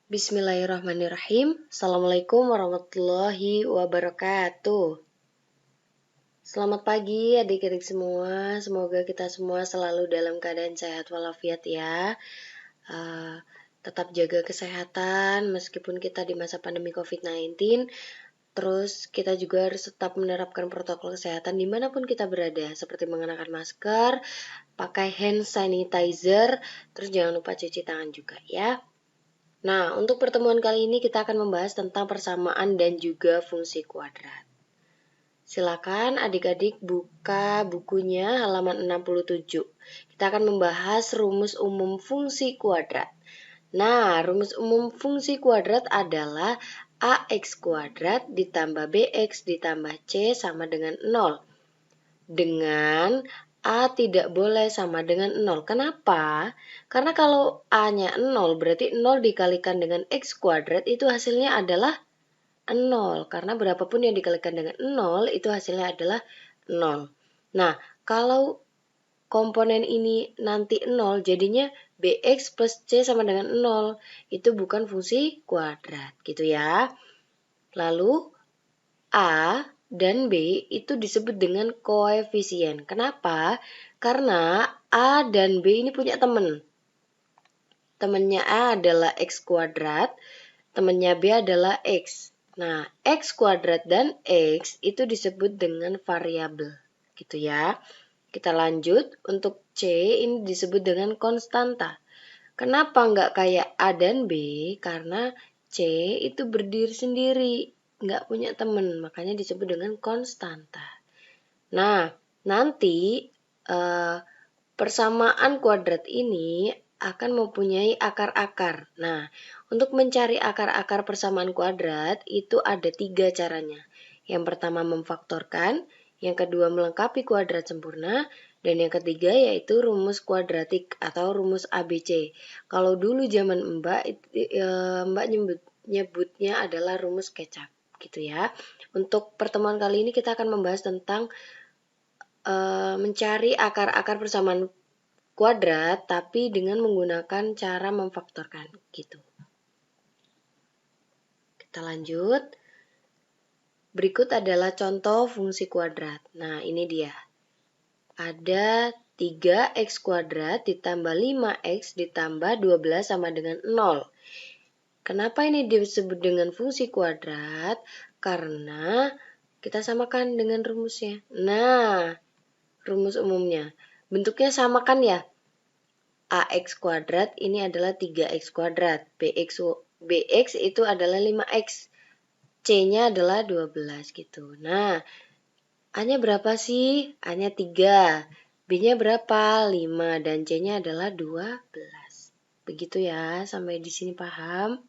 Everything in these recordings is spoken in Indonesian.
Bismillahirrahmanirrahim. Assalamualaikum warahmatullahi wabarakatuh. Selamat pagi adik-adik semua. Semoga kita semua selalu dalam keadaan sehat walafiat ya. Tetap jaga kesehatan meskipun kita di masa pandemi COVID-19. Terus kita juga harus tetap menerapkan protokol kesehatan dimanapun kita berada. Seperti mengenakan masker, pakai hand sanitizer, terus jangan lupa cuci tangan juga ya. Nah, untuk pertemuan kali ini kita akan membahas tentang persamaan dan juga fungsi kuadrat. Silakan adik-adik buka bukunya halaman 67. Kita akan membahas rumus umum fungsi kuadrat. Nah, rumus umum fungsi kuadrat adalah AX kuadrat ditambah BX ditambah C sama dengan 0. Dengan A tidak boleh sama dengan 0. Kenapa? Karena kalau A-nya 0, berarti 0 dikalikan dengan X kuadrat itu hasilnya adalah 0. Karena berapapun yang dikalikan dengan 0, itu hasilnya adalah 0. Nah, kalau komponen ini nanti 0, jadinya BX plus C sama dengan 0. Itu bukan fungsi kuadrat, gitu ya. Lalu, A dan B itu disebut dengan koefisien. Kenapa? Karena A dan B ini punya teman. Temannya A adalah X kuadrat, temannya B adalah X. Nah, X kuadrat dan X itu disebut dengan variabel. Gitu ya. Kita lanjut, untuk C ini disebut dengan konstanta. Kenapa nggak kayak A dan B? Karena C itu berdiri sendiri, nggak punya teman, makanya disebut dengan konstanta. Nah, nanti persamaan kuadrat ini akan mempunyai akar-akar. Nah, untuk mencari akar-akar persamaan kuadrat itu ada 3 caranya. Yang pertama memfaktorkan, yang kedua melengkapi kuadrat sempurna, dan yang ketiga yaitu rumus kuadratik atau rumus ABC. Kalau dulu zaman Mbak nyebutnya adalah rumus kecap, gitu ya. Untuk pertemuan kali ini kita akan membahas tentang mencari akar-akar persamaan kuadrat tapi dengan menggunakan cara memfaktorkan, gitu. Kita lanjut. Berikut adalah contoh fungsi kuadrat. Nah, ini dia. Ada 3x kuadrat ditambah 5x ditambah 12 sama dengan 0. Kenapa ini disebut dengan fungsi kuadrat? Karena kita samakan dengan rumusnya. Nah, rumus umumnya. Bentuknya sama kan ya? AX kuadrat ini adalah 3x kuadrat. BX itu adalah 5x. C-nya adalah 12 gitu. Nah, A-nya berapa sih? A-nya 3. B-nya berapa? 5. Dan C-nya adalah 12. Begitu ya, sampai di sini paham?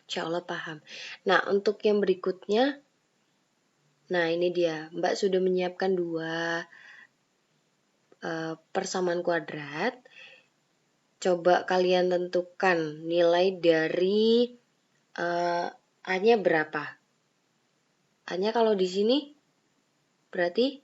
Insya Allah paham. Nah, untuk yang berikutnya, nah ini dia. Mbak sudah menyiapkan 2 persamaan kuadrat. Coba kalian tentukan nilai dari A-nya berapa. A-nya kalau di sini berarti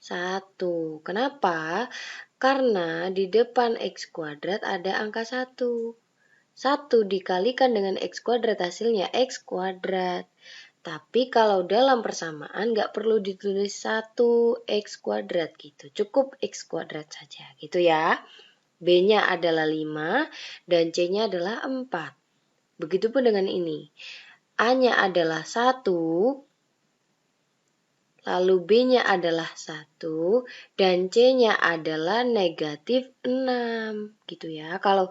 1. Kenapa? Karena di depan X kuadrat ada angka 1. 1 dikalikan dengan X kuadrat hasilnya X kuadrat. Tapi kalau dalam persamaan nggak perlu ditulis 1 X kuadrat gitu. Cukup X kuadrat saja gitu ya. B-nya adalah 5 dan C-nya adalah 4. Begitupun dengan ini. A-nya adalah 1, lalu B-nya adalah 1, dan C-nya adalah negatif 6. Gitu ya. Kalau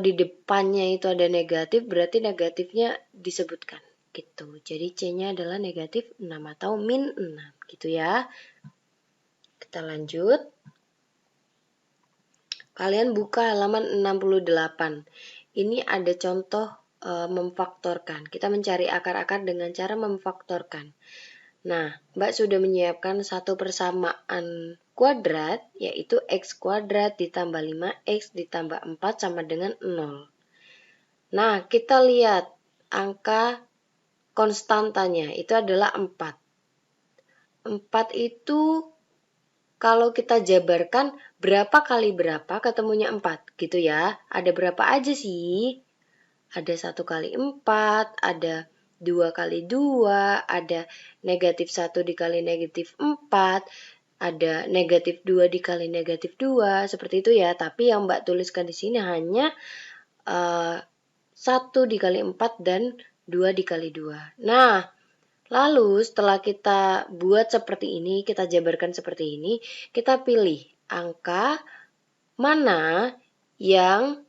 di depannya itu ada negatif, berarti negatifnya disebutkan. Gitu. Jadi C-nya adalah negatif 6 atau min 6. Gitu ya. Kita lanjut. Kalian buka halaman 68. Ini ada contoh memfaktorkan. Kita mencari akar-akar dengan cara memfaktorkan. Nah, Mbak sudah menyiapkan satu persamaan kuadrat, yaitu x kuadrat ditambah 5x ditambah 4 sama dengan 0. Nah, kita lihat angka konstantanya, itu adalah 4. 4 itu kalau kita jabarkan berapa kali berapa ketemunya 4 gitu ya. Ada berapa aja sih? Ada 1 kali 4, ada 2 kali 2, ada negatif 1 dikali negatif 4, ada negatif 2 dikali negatif 2, seperti itu ya. Tapi yang Mbak tuliskan di sini hanya 1 dikali 4 dan 2 dikali 2. Nah, lalu setelah kita buat seperti ini, kita jabarkan seperti ini, kita pilih angka mana yang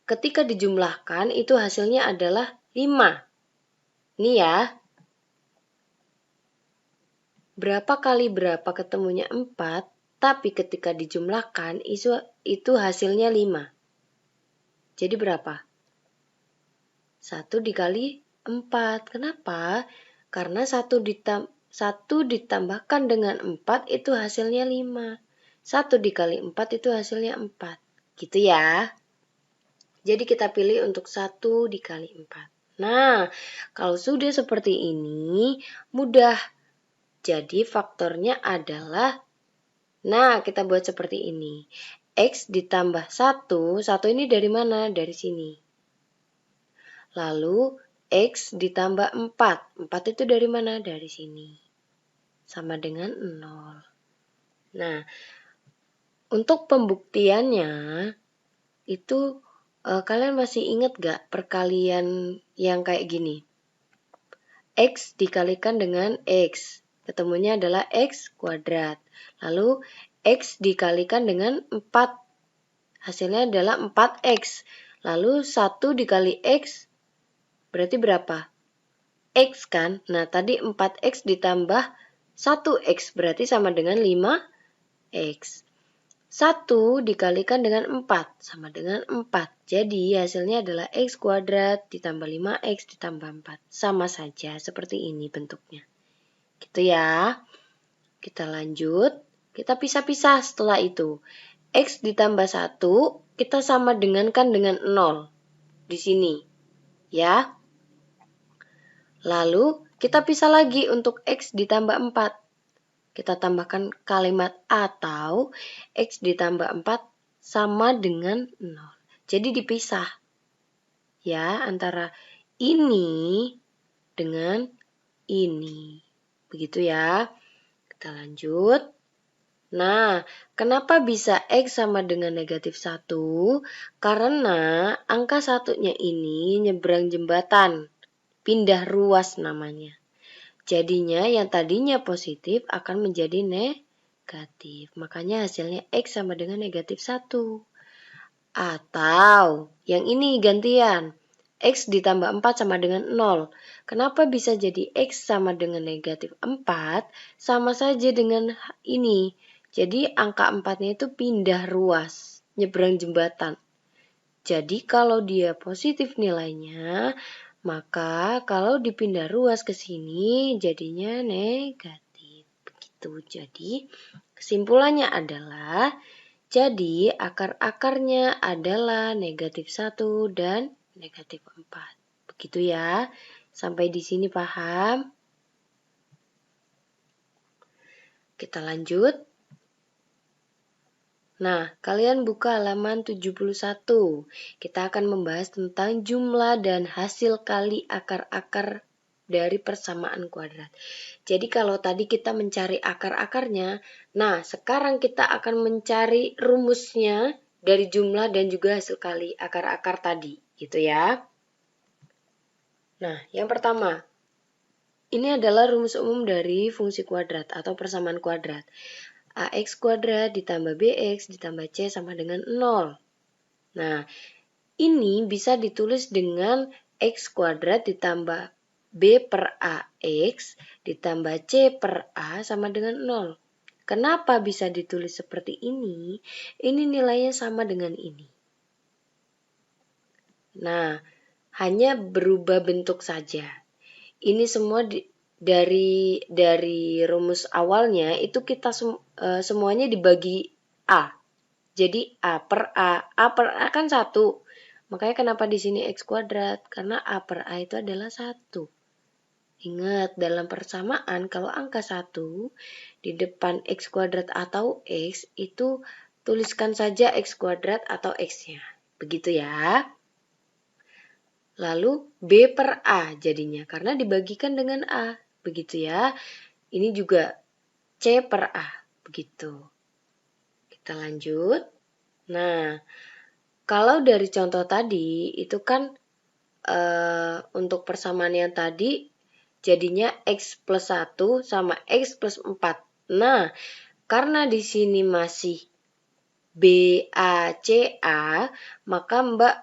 ketika dijumlahkan itu hasilnya adalah 5. Ini ya. Berapa kali berapa ketemunya 4, tapi ketika dijumlahkan itu hasilnya 5. Jadi berapa? 1 dikali 4. Kenapa? Karena 1 ditambahkan dengan 4 itu hasilnya 5. 1 dikali 4 itu hasilnya 4. Gitu ya. Jadi kita pilih untuk 1 dikali 4. Nah, kalau sudah seperti ini, mudah. Jadi faktornya adalah, nah kita buat seperti ini. X ditambah 1, 1 ini dari mana? Dari sini. Lalu X ditambah 4, 4 itu dari mana? Dari sini. Sama dengan 0. Nah, untuk pembuktiannya, itu kalian masih ingat gak perkalian yang kayak gini? X dikalikan dengan X. Ketemunya adalah X kuadrat. Lalu X dikalikan dengan 4. Hasilnya adalah 4X. Lalu 1 dikali X berarti berapa? X kan? Nah, tadi 4X ditambah 1X berarti sama dengan 5X. 1 dikalikan dengan 4 sama dengan 4. Jadi hasilnya adalah X kuadrat ditambah 5X ditambah 4. Sama saja seperti ini bentuknya. Gitu ya. Kita lanjut. Kita pisah-pisah setelah itu. X ditambah 1 kita sama dengankan dengan 0. Di sini. Ya. Lalu kita pisah lagi untuk X ditambah 4. Kita tambahkan kalimat atau X ditambah 4 sama dengan 0. Jadi dipisah. Ya, antara ini dengan ini. Begitu ya. Kita lanjut. Nah, kenapa bisa X sama dengan negatif 1? Karena angka satunya ini nyebrang jembatan. Pindah ruas namanya. Jadinya yang tadinya positif akan menjadi negatif. Makanya hasilnya X sama dengan negatif 1. Atau yang ini gantian. X ditambah 4 sama dengan 0. Kenapa bisa jadi X sama dengan negatif 4? Sama saja dengan ini. Jadi angka 4-nya itu pindah ruas. Nyebrang jembatan. Jadi kalau dia positif nilainya, maka kalau dipindah ruas ke sini jadinya negatif. Begitu. Jadi kesimpulannya adalah jadi akar-akarnya adalah negatif 1 dan negatif 4. Begitu ya. Sampai di sini paham? Kita lanjut. Nah, kalian buka halaman 71. Kita akan membahas tentang jumlah dan hasil kali akar-akar dari persamaan kuadrat. Jadi kalau tadi kita mencari akar-akarnya, nah sekarang kita akan mencari rumusnya dari jumlah dan juga hasil kali akar-akar tadi, gitu ya. Nah, yang pertama, ini adalah rumus umum dari fungsi kuadrat atau persamaan kuadrat. AX kuadrat ditambah BX ditambah C sama dengan 0. Nah, ini bisa ditulis dengan X kuadrat ditambah B per AX ditambah C per A sama dengan 0. Kenapa bisa ditulis seperti ini? Ini nilainya sama dengan ini. Nah, hanya berubah bentuk saja. Ini semua dari rumus awalnya itu kita semuanya dibagi A. Jadi A per A kan 1. Makanya kenapa di sini X kuadrat? Karena A per A itu adalah 1. Ingat, dalam persamaan kalau angka 1 di depan X kuadrat atau X itu tuliskan saja X kuadrat atau X-nya. Begitu ya. lalu B per A jadinya, karena dibagikan dengan A. Begitu ya. Ini juga C per A. Begitu. Kita lanjut. Nah, kalau dari contoh tadi, itu kan untuk persamaan yang tadi, jadinya X plus 1 sama X plus 4. Nah, karena di sini masih BACA, maka Mbak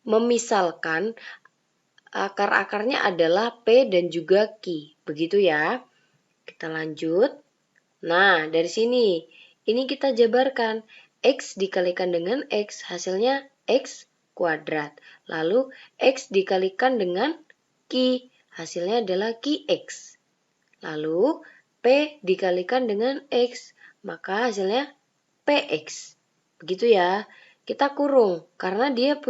memisalkan akar-akarnya adalah P dan juga Q. Begitu ya. Kita lanjut. Nah, dari sini, ini kita jabarkan. X dikalikan dengan X, hasilnya X kuadrat. Lalu, X dikalikan dengan Q, hasilnya adalah QX. Lalu, P dikalikan dengan X, maka hasilnya PX. Begitu ya. Kita kurung, karena dia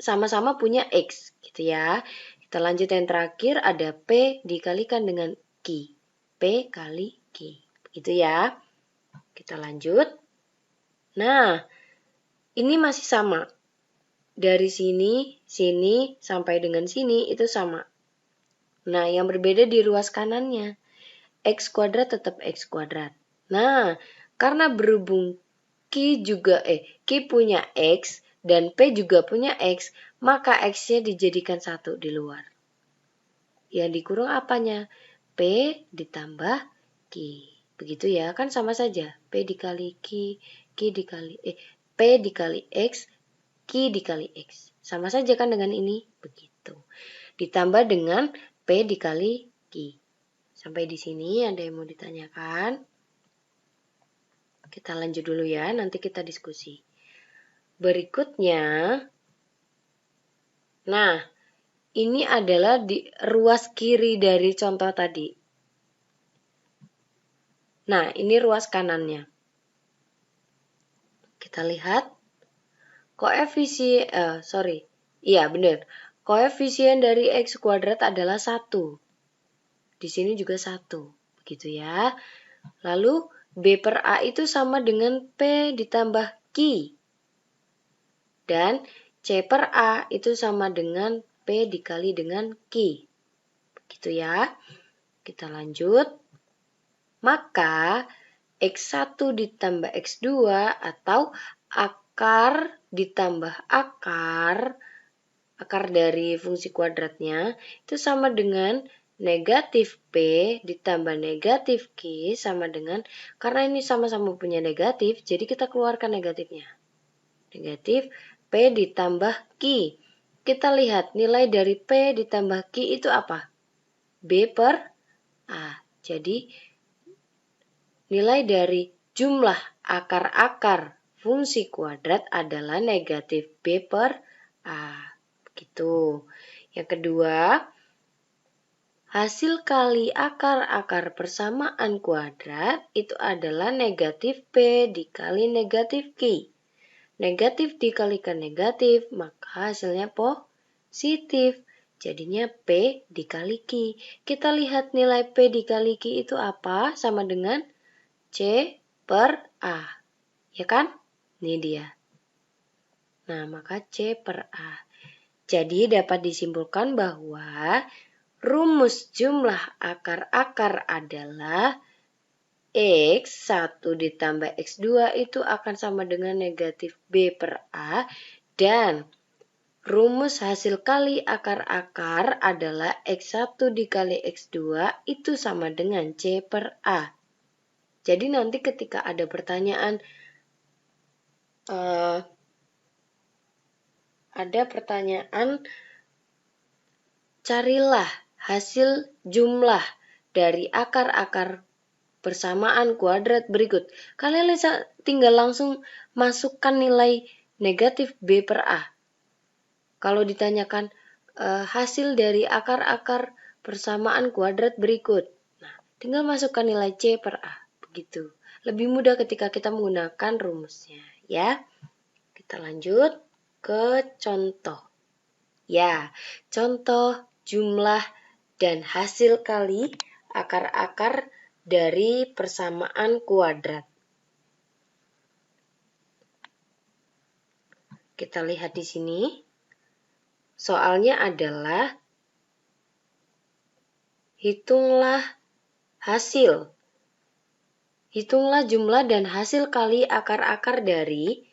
sama-sama punya X. Gitu ya. Kita lanjut yang terakhir, ada P dikalikan dengan Q. P kali Q. Begitu ya. Kita lanjut. Nah, ini masih sama. Dari sini, sampai dengan sini itu sama. Nah, yang berbeda di ruas kanannya. X kuadrat tetap X kuadrat. Nah, karena berhubung Q punya X dan P juga punya X, maka X-nya dijadikan 1 di luar. Yang dikurung apanya? P ditambah Q. Begitu ya, kan sama saja. P dikali Q, P dikali X, Q dikali X. Sama saja kan dengan ini? Begitu. Ditambah dengan P dikali Q. Sampai di sini ada yang mau ditanyakan? Kita lanjut dulu ya, nanti kita diskusi. Berikutnya, nah, ini adalah di ruas kiri dari contoh tadi. Nah, ini ruas kanannya. Kita lihat koefisien dari X kuadrat adalah 1. Di sini juga 1. Begitu ya. Lalu B per A itu sama dengan P ditambah Q. Dan C per A itu sama dengan P dikali dengan Q. Begitu ya. Kita lanjut. Maka X1 ditambah X2 atau akar ditambah akar dari fungsi kuadratnya itu sama dengan negatif P ditambah negatif Q sama dengan, karena ini sama-sama punya negatif, jadi kita keluarkan negatifnya. Negatif P ditambah Q. Kita lihat nilai dari P ditambah Q itu apa? B per A. Jadi nilai dari jumlah akar-akar fungsi kuadrat adalah negatif B per A. Begitu. Yang kedua, hasil kali akar-akar persamaan kuadrat itu adalah negatif P dikali negatif Q. Negatif dikalikan negatif, maka hasilnya positif. Jadinya P dikali Q. Kita lihat nilai P dikali Q itu apa? Sama dengan C per A. Ya kan? Ini dia. Nah, maka C per A. Jadi dapat disimpulkan bahwa rumus jumlah akar-akar adalah X1 ditambah X2 itu akan sama dengan negatif B per A. Dan rumus hasil kali akar-akar adalah X1 dikali X2 itu sama dengan C per A. Jadi nanti ketika ada pertanyaan, carilah hasil jumlah dari akar-akar persamaan kuadrat berikut. Kalian tinggal langsung masukkan nilai negatif B per A. Kalau ditanyakan hasil dari akar-akar persamaan kuadrat berikut. Nah, tinggal masukkan nilai C per A. Begitu. Lebih mudah ketika kita menggunakan rumusnya, ya. Kita lanjut ke contoh. Ya, contoh jumlah dan hasil kali akar-akar dari persamaan kuadrat. Kita lihat di sini. Soalnya adalah hitunglah hasil. Hitunglah jumlah dan hasil kali akar-akar dari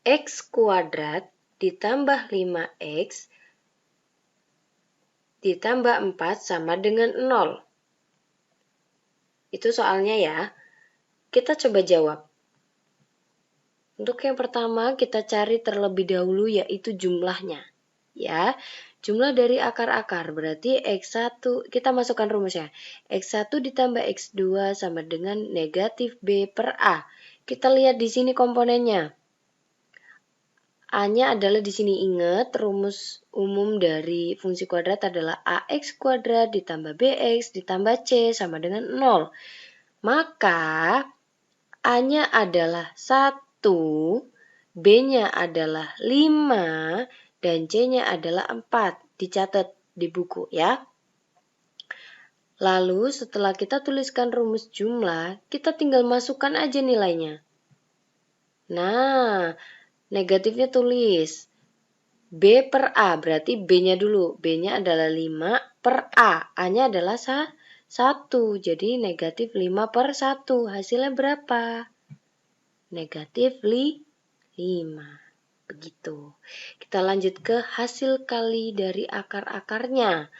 X kuadrat ditambah 5X ditambah 4 sama dengan 0. Itu soalnya ya. Kita coba jawab. Untuk yang pertama kita cari terlebih dahulu yaitu jumlahnya. Ya, jumlah dari akar-akar berarti X1, kita masukkan rumusnya. X1 ditambah X2 sama dengan negatif B per A. Kita lihat di sini komponennya. A-nya adalah di sini ingat rumus umum dari fungsi kuadrat adalah AX kuadrat ditambah BX ditambah C sama dengan 0. Maka A-nya adalah 1, B-nya adalah 5, dan C-nya adalah 4. Dicatat di buku ya. Lalu setelah kita tuliskan rumus jumlah, kita tinggal masukkan aja nilainya. Nah, negatifnya tulis B per A, berarti B-nya dulu. B-nya adalah 5 per A. A-nya adalah 1, jadi negatif 5 per 1. Hasilnya berapa? Negatif 5. Begitu. Kita lanjut ke hasil kali dari akar-akarnya.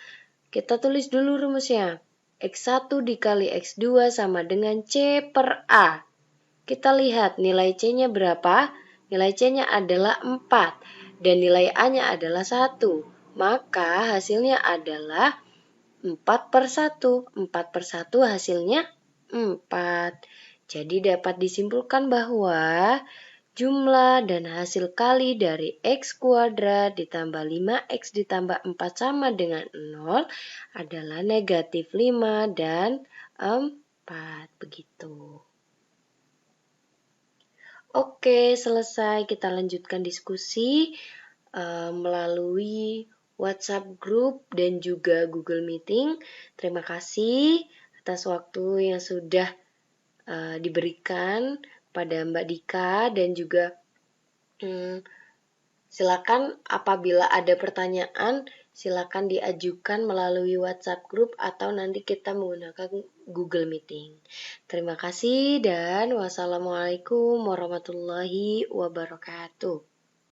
Kita tulis dulu rumusnya. X1 dikali X2 sama dengan C per A. Kita lihat nilai C-nya berapa? Nilai C-nya adalah 4. Dan nilai A-nya adalah 1. Maka hasilnya adalah 4 per 1. 4 per 1 hasilnya 4. Jadi dapat disimpulkan bahwa jumlah dan hasil kali dari X kuadrat ditambah 5X ditambah 4 sama dengan 0 adalah negatif 5 dan 4. Begitu. Oke, selesai. Kita lanjutkan diskusi melalui WhatsApp group dan juga Google Meeting. Terima kasih atas waktu yang sudah diberikan pada Mbak Dika dan juga silakan apabila ada pertanyaan silakan diajukan melalui WhatsApp group atau nanti kita menggunakan Google Meeting. Terima kasih dan wassalamualaikum warahmatullahi wabarakatuh.